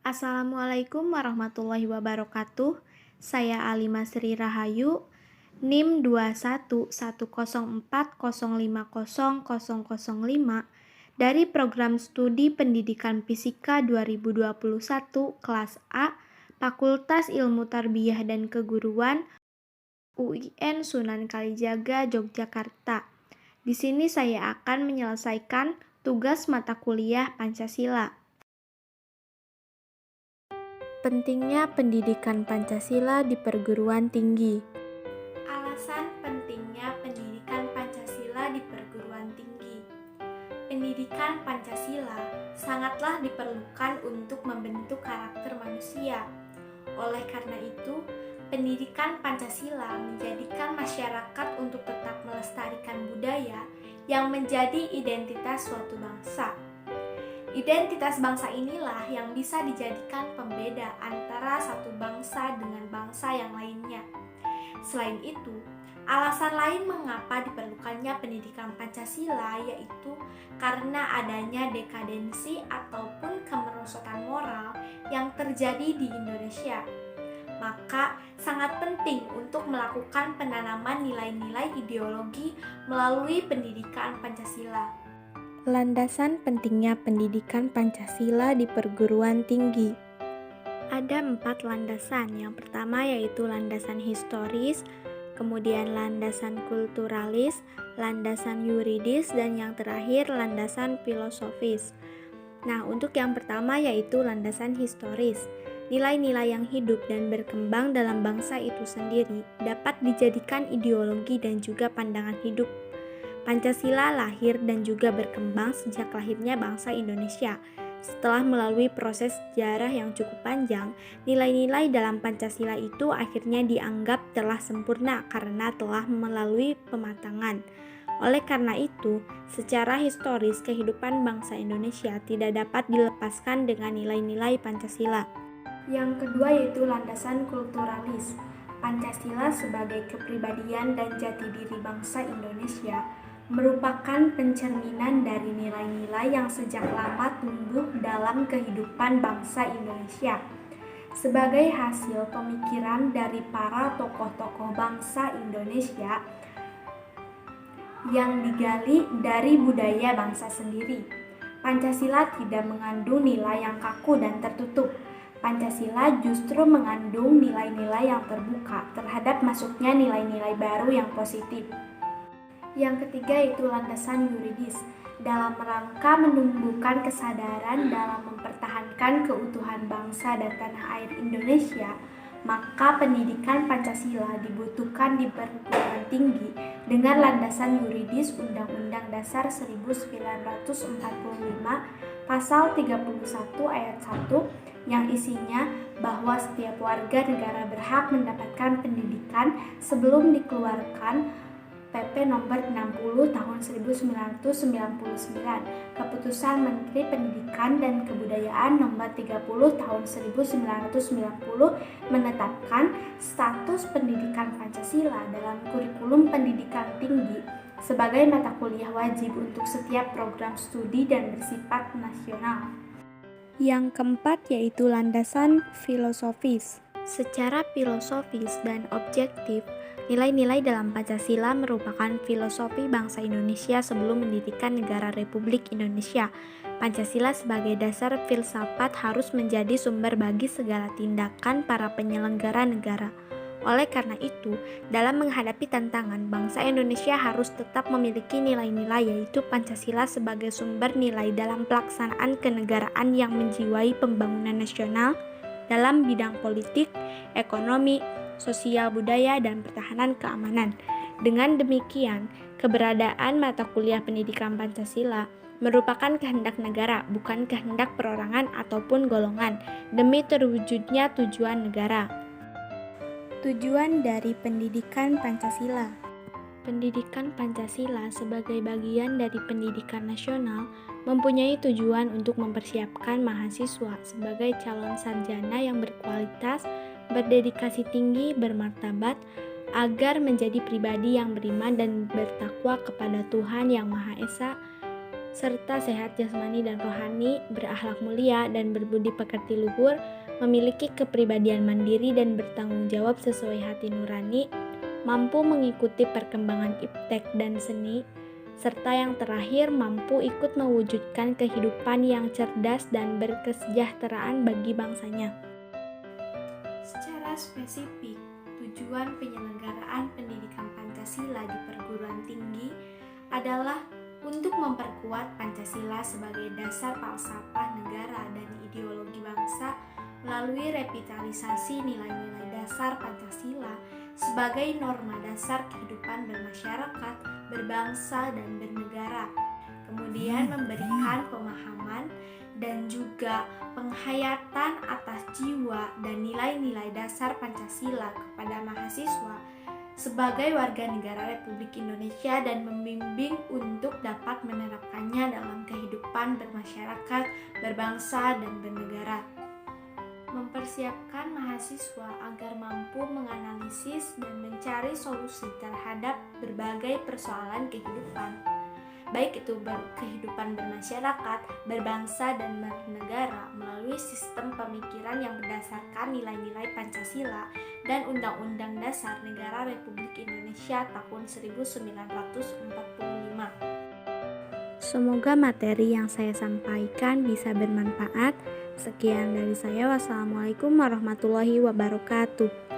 Assalamualaikum warahmatullahi wabarakatuh. Saya Alima Sri Rahayu, NIM 211040500005 dari Program Studi Pendidikan Fisika 2021 kelas A, Fakultas Ilmu Tarbiyah dan Keguruan, UIN Sunan Kalijaga, Yogyakarta. Di sini saya akan menyelesaikan tugas mata kuliah Pancasila. Pentingnya pendidikan Pancasila di perguruan tinggi. Alasan pentingnya pendidikan Pancasila di perguruan tinggi. Pendidikan Pancasila sangatlah diperlukan untuk membentuk karakter manusia. Oleh karena itu, pendidikan Pancasila menjadikan masyarakat untuk tetap melestarikan budaya yang menjadi identitas suatu bangsa. Identitas bangsa inilah yang bisa dijadikan pembeda antara satu bangsa dengan bangsa yang lainnya. Selain itu, alasan lain mengapa diperlukannya pendidikan Pancasila yaitu karena adanya dekadensi ataupun kemerosotan moral yang terjadi di Indonesia. Maka sangat penting untuk melakukan penanaman nilai-nilai ideologi melalui pendidikan Pancasila. Landasan pentingnya pendidikan Pancasila di perguruan tinggi. Ada 4 landasan. Yang pertama yaitu landasan historis, kemudian landasan kulturalis, landasan yuridis, dan yang terakhir landasan filosofis. Nah, untuk yang pertama yaitu landasan historis. Nilai-nilai yang hidup dan berkembang dalam bangsa itu sendiri dapat dijadikan ideologi dan juga pandangan hidup. Pancasila lahir dan juga berkembang sejak lahirnya bangsa Indonesia. Setelah melalui proses sejarah yang cukup panjang, nilai-nilai dalam Pancasila itu akhirnya dianggap telah sempurna karena telah melalui pematangan. Oleh karena itu, secara historis kehidupan bangsa Indonesia tidak dapat dilepaskan dengan nilai-nilai Pancasila. Yang kedua yaitu landasan kulturalis. Pancasila sebagai kepribadian dan jati diri bangsa Indonesia merupakan pencerminan dari nilai-nilai yang sejak lama tumbuh dalam kehidupan bangsa Indonesia. Sebagai hasil pemikiran dari para tokoh-tokoh bangsa Indonesia yang digali dari budaya bangsa sendiri. Pancasila tidak mengandung nilai yang kaku dan tertutup. Pancasila justru mengandung nilai-nilai yang terbuka terhadap masuknya nilai-nilai baru yang positif. Yang ketiga yaitu landasan yuridis. Dalam rangka menumbuhkan kesadaran dalam mempertahankan keutuhan bangsa dan tanah air Indonesia, maka pendidikan Pancasila dibutuhkan di perguruan tinggi dengan landasan yuridis Undang-Undang Dasar 1945 Pasal 31 Ayat 1 yang isinya bahwa setiap warga negara berhak mendapatkan pendidikan sebelum dikeluarkan PP Nomor 60 Tahun 1999, Keputusan Menteri Pendidikan dan Kebudayaan Nomor 30 Tahun 1990 menetapkan status pendidikan Pancasila dalam kurikulum pendidikan tinggi sebagai mata kuliah wajib untuk setiap program studi dan bersifat nasional. Yang keempat yaitu landasan filosofis. Secara filosofis dan objektif, nilai-nilai dalam Pancasila merupakan filosofi bangsa Indonesia sebelum mendirikan negara Republik Indonesia. Pancasila sebagai dasar filsafat harus menjadi sumber bagi segala tindakan para penyelenggara negara. Oleh karena itu, dalam menghadapi tantangan, bangsa Indonesia harus tetap memiliki nilai-nilai yaitu Pancasila sebagai sumber nilai dalam pelaksanaan kenegaraan yang menjiwai pembangunan nasional dalam bidang politik, ekonomi, sosial budaya, dan pertahanan keamanan. Dengan demikian, keberadaan mata kuliah pendidikan Pancasila merupakan kehendak negara, bukan kehendak perorangan ataupun golongan, demi terwujudnya tujuan negara. Tujuan dari pendidikan Pancasila. Pendidikan Pancasila sebagai bagian dari pendidikan nasional mempunyai tujuan untuk mempersiapkan mahasiswa sebagai calon sarjana yang berkualitas, berdedikasi tinggi, bermartabat, agar menjadi pribadi yang beriman dan bertakwa kepada Tuhan Yang Maha Esa, serta sehat jasmani dan rohani, berakhlak mulia dan berbudi pekerti luhur, memiliki kepribadian mandiri dan bertanggung jawab sesuai hati nurani, mampu mengikuti perkembangan iptek dan seni, serta yang terakhir mampu ikut mewujudkan kehidupan yang cerdas dan berkesejahteraan bagi bangsanya. Secara spesifik, tujuan penyelenggaraan pendidikan Pancasila di perguruan tinggi adalah untuk memperkuat Pancasila sebagai dasar falsafah negara dan ideologi bangsa melalui revitalisasi nilai-nilai dasar Pancasila sebagai norma dasar kehidupan bermasyarakat, berbangsa, dan bernegara. Kemudian memberikan pemahaman dan juga penghayatan atas jiwa dan nilai-nilai dasar Pancasila kepada mahasiswa sebagai warga negara Republik Indonesia dan membimbing untuk dapat menerapkannya dalam kehidupan bermasyarakat, berbangsa, dan bernegara. Mempersiapkan mahasiswa agar mampu menganalisis dan mencari solusi terhadap berbagai persoalan kehidupan, baik itu kehidupan bermasyarakat, berbangsa, dan bernegara melalui sistem pemikiran yang berdasarkan nilai-nilai Pancasila dan Undang-Undang Dasar Negara Republik Indonesia tahun 1945. Semoga materi yang saya sampaikan bisa bermanfaat. Sekian dari saya. Wassalamualaikum warahmatullahi wabarakatuh.